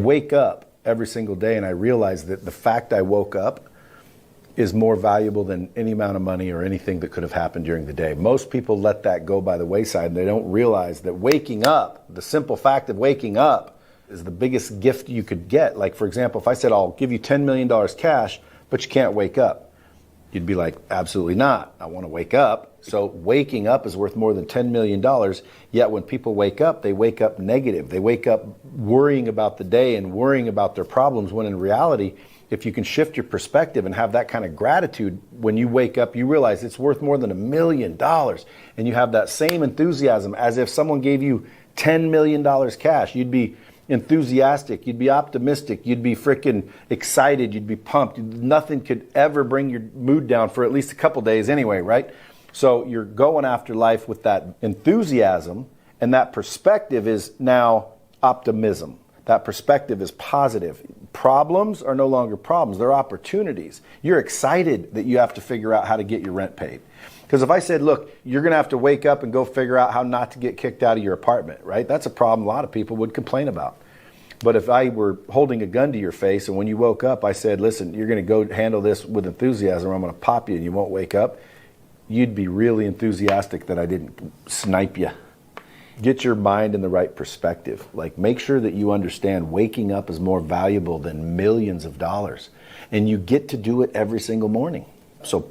wake up every single day and I realize that the fact I woke up is more valuable than any amount of money or anything that could have happened during the day. Most people let that go by the wayside, and they don't realize that waking up, the simple fact of waking up, is the biggest gift you could get. Like, for example, if I said, I'll give you $10 million cash, but you can't wake up, you'd be like, absolutely not. I want to wake up. So waking up is worth more than $10 million. Yet when people wake up, they wake up negative. They wake up worrying about the day and worrying about their problems, when in reality, if you can shift your perspective and have that kind of gratitude, when you wake up, you realize it's worth more than $1 million. And you have that same enthusiasm as if someone gave you $10 million cash. You'd be enthusiastic, you'd be optimistic, you'd be freaking excited, you'd be pumped. Nothing could ever bring your mood down for at least a couple days anyway, right? So you're going after life with that enthusiasm, and that perspective is now optimism. That perspective is positive. Problems are no longer problems, they're opportunities. You're excited that you have to figure out how to get your rent paid. Because if I said, look, you're going to have to wake up and go figure out how not to get kicked out of your apartment, right? That's a problem a lot of people would complain about. But if I were holding a gun to your face and when you woke up, I said, listen, you're going to go handle this with enthusiasm or I'm going to pop you and you won't wake up, you'd be really enthusiastic that I didn't snipe you. Get your mind in the right perspective. Like, make sure that you understand waking up is more valuable than millions of dollars. And you get to do it every single morning. So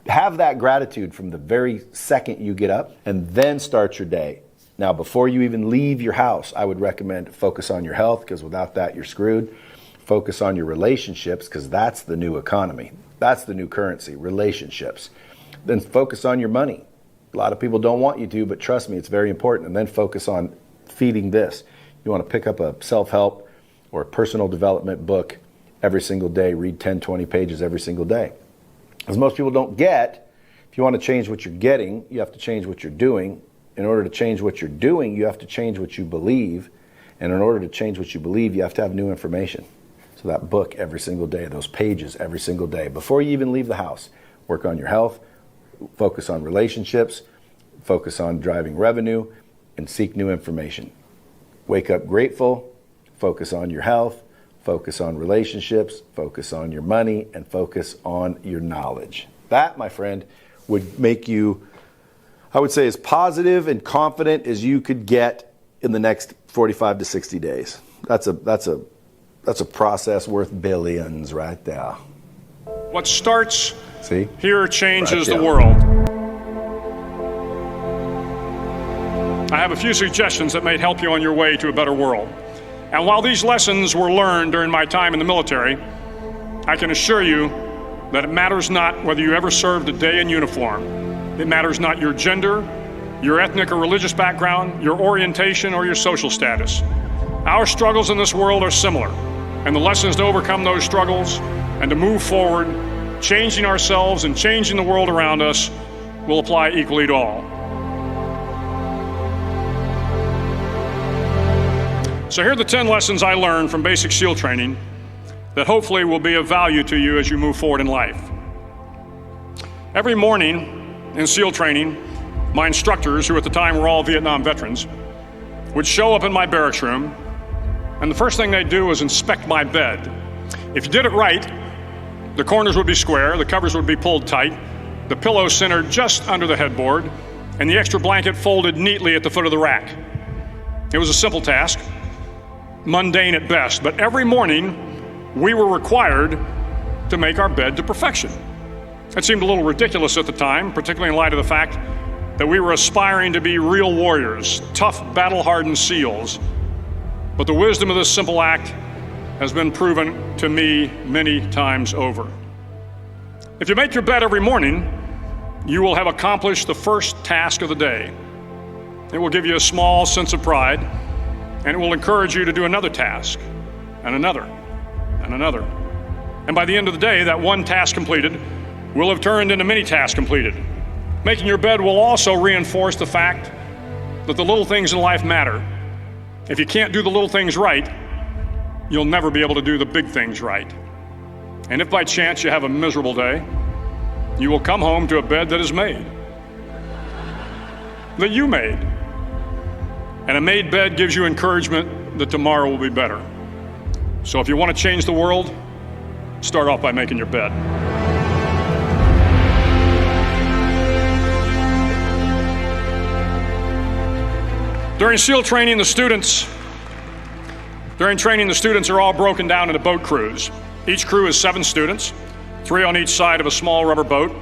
have that gratitude from the very second you get up, and then start your day. Now, before you even leave your house, I would recommend focus on your health, because without that, you're screwed. Focus on your relationships, because that's the new economy. That's the new currency, relationships. Then focus on your money. A lot of people don't want you to, but trust me, it's very important. And then focus on feeding this. You want to pick up a self-help or a personal development book every single day. Read 10, 20 pages every single day. As most people don't get, if you want to change what you're getting, you have to change what you're doing. In order to change what you're doing, you have to change what you believe. And in order to change what you believe, you have to have new information. So that book every single day, those pages every single day. Before you even leave the house, work on your health, focus on relationships, focus on driving revenue, and seek new information. Wake up grateful, focus on your health, focus on relationships, focus on your money, and focus on your knowledge. That, my friend, would make you, I would say, as positive and confident as you could get in the next 45 to 60 days. That's a process worth billions right there. What starts here changes the world. I have a few suggestions that may help you on your way to a better world. And while these lessons were learned during my time in the military, I can assure you that it matters not whether you ever served a day in uniform. It matters not your gender, your ethnic or religious background, your orientation, or your social status. Our struggles in this world are similar, and the lessons to overcome those struggles and to move forward, changing ourselves and changing the world around us, will apply equally to all. So here are the 10 lessons I learned from basic SEAL training that hopefully will be of value to you as you move forward in life. Every morning in SEAL training, my instructors, who at the time were all Vietnam veterans, would show up in my barracks room, and the first thing they'd do was inspect my bed. If you did it right, the corners would be square, the covers would be pulled tight, the pillow centered just under the headboard, and the extra blanket folded neatly at the foot of the rack. It was a simple task, mundane at best, but every morning we were required to make our bed to perfection. It seemed a little ridiculous at the time, particularly in light of the fact that we were aspiring to be real warriors, tough, battle-hardened SEALs. But the wisdom of this simple act has been proven to me many times over. If you make your bed every morning, you will have accomplished the first task of the day. It will give you a small sense of pride, and it will encourage you to do another task, and another, and another. And by the end of the day, that one task completed will have turned into many tasks completed. Making your bed will also reinforce the fact that the little things in life matter. If you can't do the little things right, you'll never be able to do the big things right. And if by chance you have a miserable day, you will come home to a bed that is made, that you made. And a made bed gives you encouragement that tomorrow will be better. So if you want to change the world, start off by making your bed. During SEAL training, the students are all broken down into boat crews. Each crew is 7 students, 3 on each side of a small rubber boat,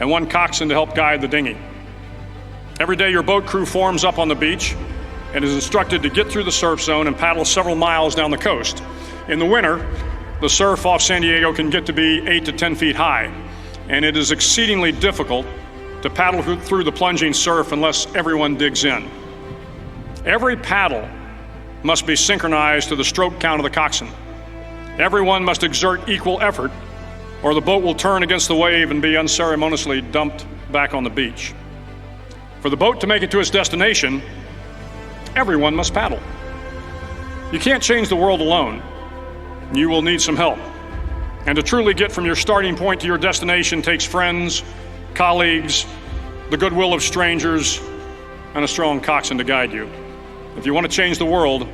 and 1 coxswain to help guide the dinghy. Every day, your boat crew forms up on the beach and is instructed to get through the surf zone and paddle several miles down the coast. In the winter, the surf off San Diego can get to be 8 to 10 feet high, and it is exceedingly difficult to paddle through the plunging surf unless everyone digs in. Every paddle must be synchronized to the stroke count of the coxswain. Everyone must exert equal effort, or the boat will turn against the wave and be unceremoniously dumped back on the beach. For the boat to make it to its destination, everyone must paddle. You can't change the world alone. You will need some help. And to truly get from your starting point to your destination takes friends, colleagues, the goodwill of strangers, and a strong coxswain to guide you. If you want to change the world,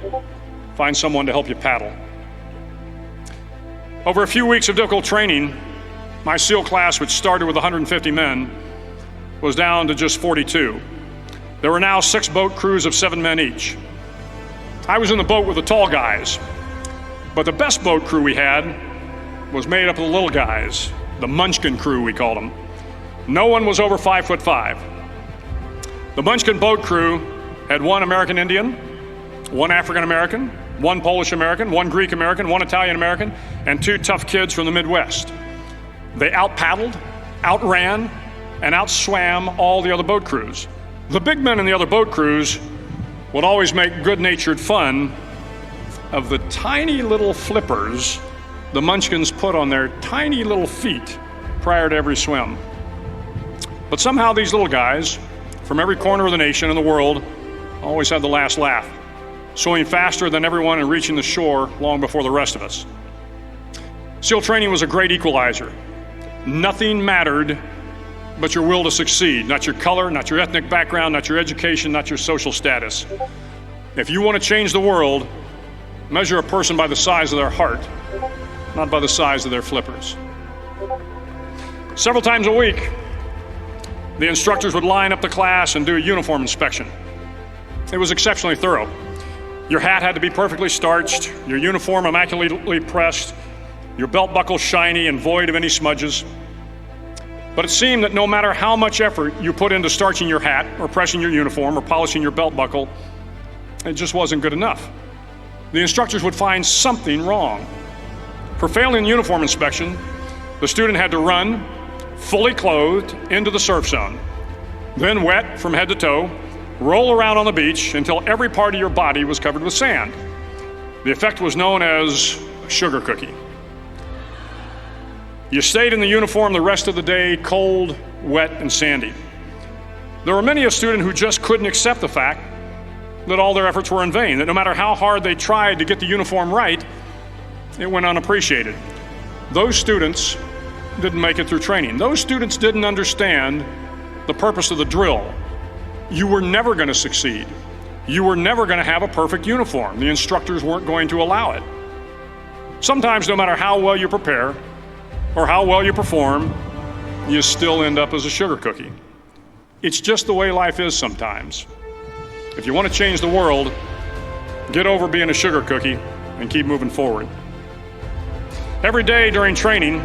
find someone to help you paddle. Over a few weeks of difficult training, my SEAL class, which started with 150 men, was down to just 42. There were now 6 boat crews of 7 men each. I was in the boat with the tall guys, but the best boat crew we had was made up of the little guys, the Munchkin crew, we called them. No one was over 5'5". The Munchkin boat crew had 1 American Indian, 1 African American, 1 Polish American, 1 Greek American, 1 Italian American, and 2 tough kids from the Midwest. They out-paddled, outran, and outswam all the other boat crews. The big men in the other boat crews would always make good-natured fun of the tiny little flippers the Munchkins put on their tiny little feet prior to every swim. But somehow these little guys from every corner of the nation and the world always had the last laugh, swimming faster than everyone and reaching the shore long before the rest of us. SEAL training was a great equalizer. Nothing mattered but your will to succeed, not your color, not your ethnic background, not your education, not your social status. If you want to change the world, measure a person by the size of their heart, not by the size of their flippers. Several times a week, the instructors would line up the class and do a uniform inspection. It was exceptionally thorough. Your hat had to be perfectly starched, your uniform immaculately pressed, your belt buckle shiny and void of any smudges. But it seemed that no matter how much effort you put into starching your hat or pressing your uniform or polishing your belt buckle, it just wasn't good enough. The instructors would find something wrong. For failing the uniform inspection, the student had to run, fully clothed, into the surf zone, then wet from head to toe, roll around on the beach until every part of your body was covered with sand. The effect was known as a sugar cookie. You stayed in the uniform the rest of the day, cold, wet, and sandy. There were many a student who just couldn't accept the fact that all their efforts were in vain, that no matter how hard they tried to get the uniform right, it went unappreciated. Those students didn't make it through training. Those students didn't understand the purpose of the drill. You were never going to succeed. You were never going to have a perfect uniform. The instructors weren't going to allow it. Sometimes, no matter how well you prepare or how well you perform, you still end up as a sugar cookie. It's just the way life is sometimes. If you want to change the world, get over being a sugar cookie and keep moving forward. Every day during training,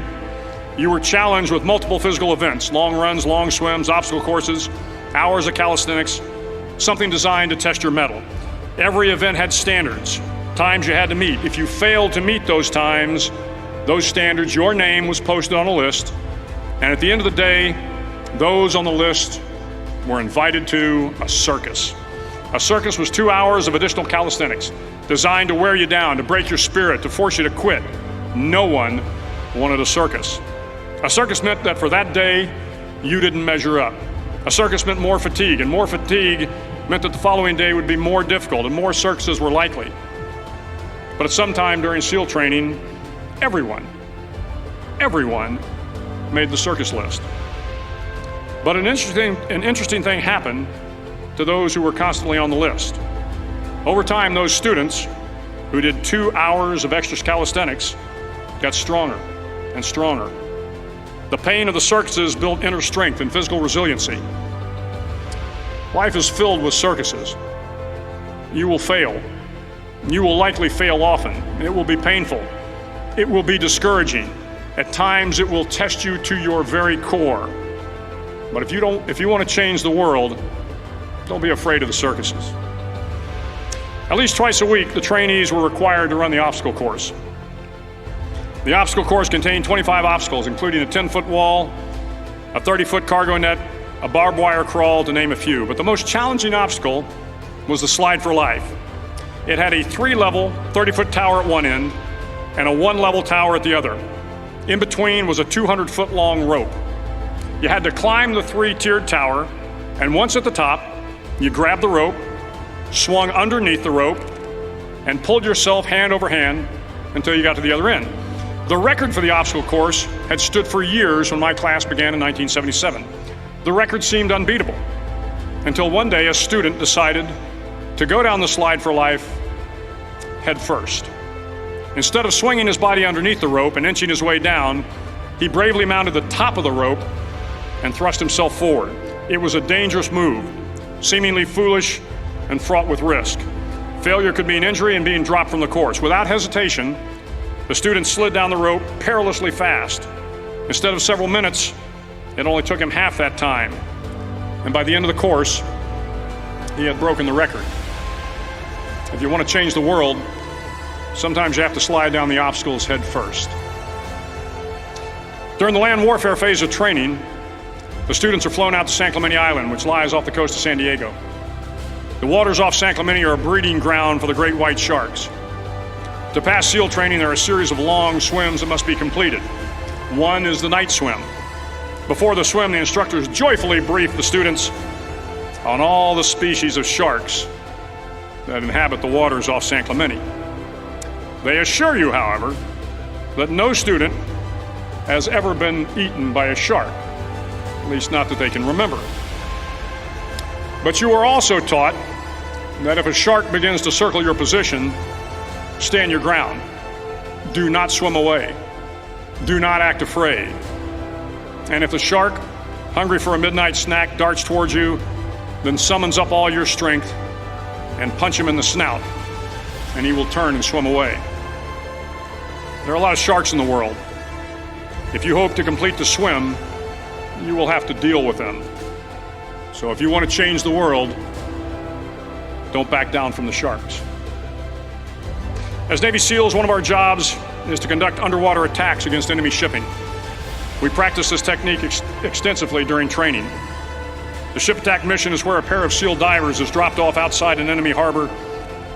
you were challenged with multiple physical events: long runs, long swims, obstacle courses, hours of calisthenics, something designed to test your mettle. Every event had standards, times you had to meet. If you failed to meet those times, those standards, your name was posted on a list, and at the end of the day, those on the list were invited to a circus. A circus was 2 hours of additional calisthenics, designed to wear you down, to break your spirit, to force you to quit. No one wanted a circus. A circus meant that for that day, you didn't measure up. A circus meant more fatigue, and more fatigue meant that the following day would be more difficult and more circuses were likely. But at some time during SEAL training, everyone made the circus list. But an interesting thing happened to those who were constantly on the list. Over time, those students who did 2 hours of extra calisthenics got stronger and stronger. The pain of the circuses built inner strength and physical resiliency. Life is filled with circuses. You will fail. You will likely fail often. It will be painful. It will be discouraging. At times it will test you to your very core. But if you want to change the world, don't be afraid of the circuses. At least twice a week, the trainees were required to run the obstacle course. The obstacle course contained 25 obstacles, including a 10-foot wall, a 30-foot cargo net, a barbed wire crawl, to name a few. But the most challenging obstacle was the Slide for Life. It had a 3-level, 30-foot tower at one end and a 1-level tower at the other. In between was a 200-foot long rope. You had to climb the 3-tiered tower, and once at the top, you grabbed the rope, swung underneath the rope, and pulled yourself hand over hand until you got to the other end. The record for the obstacle course had stood for years when my class began in 1977. The record seemed unbeatable until one day a student decided to go down the Slide for Life head first. Instead of swinging his body underneath the rope and inching his way down, he bravely mounted the top of the rope and thrust himself forward. It was a dangerous move, seemingly foolish and fraught with risk. Failure could mean injury and being dropped from the course. Without hesitation, the student slid down the rope perilously fast. Instead of several minutes, it only took him half that time. And by the end of the course, he had broken the record. If you want to change the world, sometimes you have to slide down the obstacles head first. During the land warfare phase of training, the students are flown out to San Clemente Island, which lies off the coast of San Diego. The waters off San Clemente are a breeding ground for the great white sharks. To pass SEAL training, there are a series of long swims that must be completed. One is the night swim. Before the swim, the instructors joyfully brief the students on all the species of sharks that inhabit the waters off San Clemente. They assure you, however, that no student has ever been eaten by a shark, at least not that they can remember. But you are also taught that if a shark begins to circle your position, stand your ground. Do not swim away. Do not act afraid. And if the shark, hungry for a midnight snack, darts towards you, then summons up all your strength and punch him in the snout, and he will turn and swim away. There are a lot of sharks in the world. If you hope to complete the swim, you will have to deal with them. So if you want to change the world, don't back down from the sharks. As Navy SEALs, one of our jobs is to conduct underwater attacks against enemy shipping. We practice this technique extensively during training. The ship attack mission is where a pair of SEAL divers is dropped off outside an enemy harbor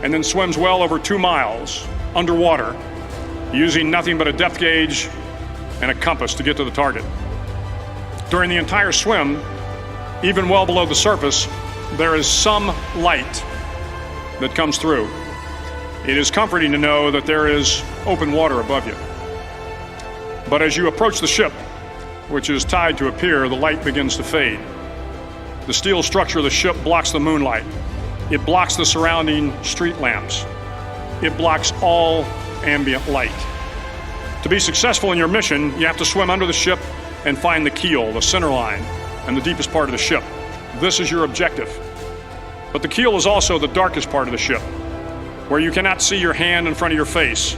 and then swims well over 2 miles underwater, using nothing but a depth gauge and a compass to get to the target. During the entire swim, even well below the surface, there is some light that comes through. It is comforting to know that there is open water above you. But as you approach the ship, which is tied to a pier, the light begins to fade. The steel structure of the ship blocks the moonlight. It blocks the surrounding street lamps. It blocks all ambient light. To be successful in your mission, you have to swim under the ship and find the keel, the center line, and the deepest part of the ship. This is your objective. But the keel is also the darkest part of the ship, where you cannot see your hand in front of your face,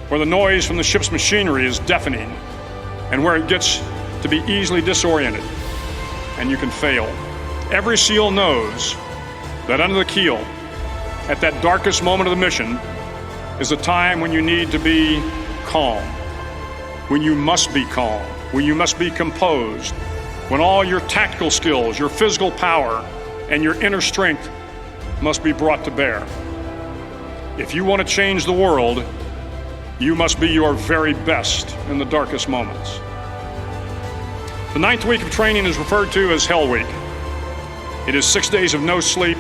where the noise from the ship's machinery is deafening, and where it gets to be easily disoriented, and you can fail. Every SEAL knows that under the keel, at that darkest moment of the mission, is a time when you need to be calm, when you must be calm, when you must be composed, when all your tactical skills, your physical power, and your inner strength must be brought to bear. If you want to change the world, you must be your very best in the darkest moments. The 9th week of training is referred to as Hell Week. It is 6 days of no sleep,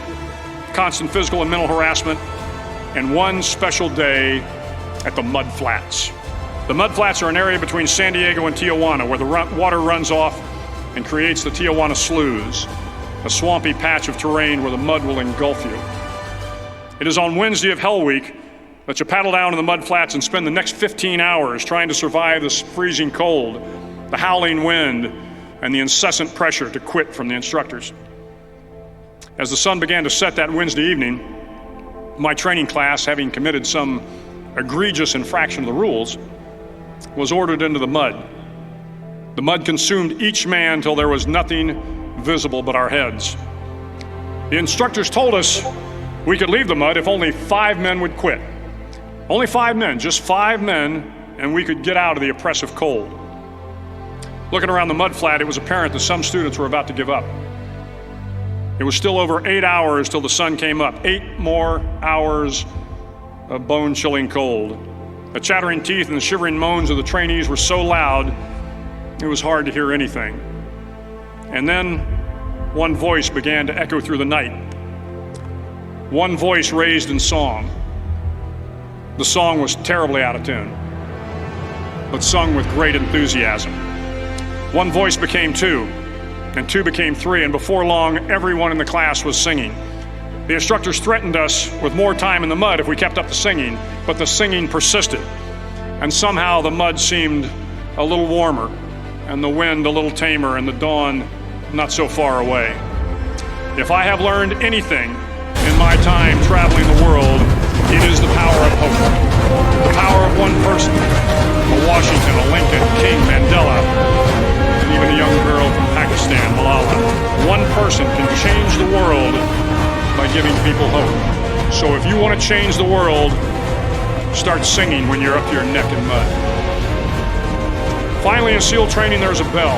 constant physical and mental harassment, and one special day at the Mud Flats. The Mud Flats are an area between San Diego and Tijuana where the water runs off and creates the Tijuana Sloughs, a swampy patch of terrain where the mud will engulf you. It is on Wednesday of Hell Week that you paddle down to the mud flats and spend the next 15 hours trying to survive this freezing cold, the howling wind, and the incessant pressure to quit from the instructors. As the sun began to set that Wednesday evening, my training class, having committed some egregious infraction of the rules, was ordered into the mud. The mud consumed each man till there was nothing visible but our heads. The instructors told us we could leave the mud if only 5 men would quit. Only 5 men, just 5 men, and we could get out of the oppressive cold. Looking around the mud flat, it was apparent that some students were about to give up. It was still over 8 hours till the sun came up. 8 more hours of bone-chilling cold. The chattering teeth and the shivering moans of the trainees were so loud, it was hard to hear anything. And then one voice began to echo through the night. One voice raised in song. The song was terribly out of tune, but sung with great enthusiasm. One voice became 2, and 2 became 3, and before long, everyone in the class was singing. The instructors threatened us with more time in the mud if we kept up the singing, but the singing persisted, and somehow the mud seemed a little warmer, and the wind a little tamer, and the dawn not so far away. If I have learned anything in my time traveling the world, it is the power of hope. The power of one person, a Washington, a Lincoln, King, Mandela, and even a young girl from Pakistan, Malala. One person can change the world by giving people hope. So if you want to change the world, start singing when you're up to your neck in mud. Finally, in SEAL training, there's a bell.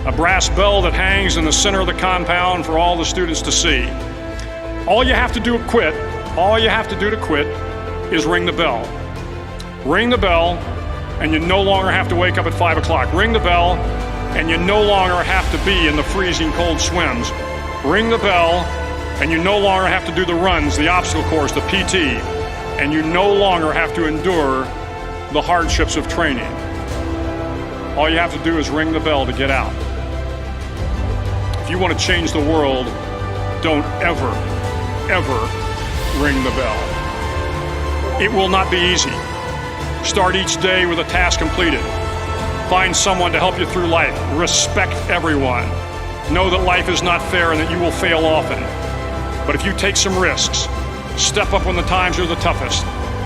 A brass bell that hangs in the center of the compound for all the students to see. All you have to do to quit is ring the bell. Ring the bell, and you no longer have to wake up at 5 o'clock. Ring the bell, and you no longer have to be in the freezing cold swims. Ring the bell, and you no longer have to do the runs, the obstacle course, the PT, and you no longer have to endure the hardships of training. All you have to do is ring the bell to get out. If you want to change the world, don't ever ring the bell. It will not be easy. Start each day with a task completed. Find someone to help you through life. Respect everyone. Know that life is not fair and that you will fail often. But if you take some risks, step up when the times are the toughest,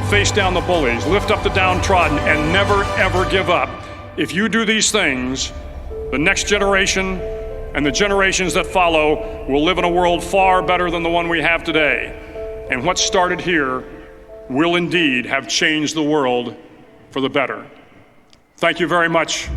face down the bullies, lift up the downtrodden, and never ever give up. If you do these things, the next generation and the generations that follow will live in a world far better than the one we have today. And what started here will indeed have changed the world for the better. Thank you very much.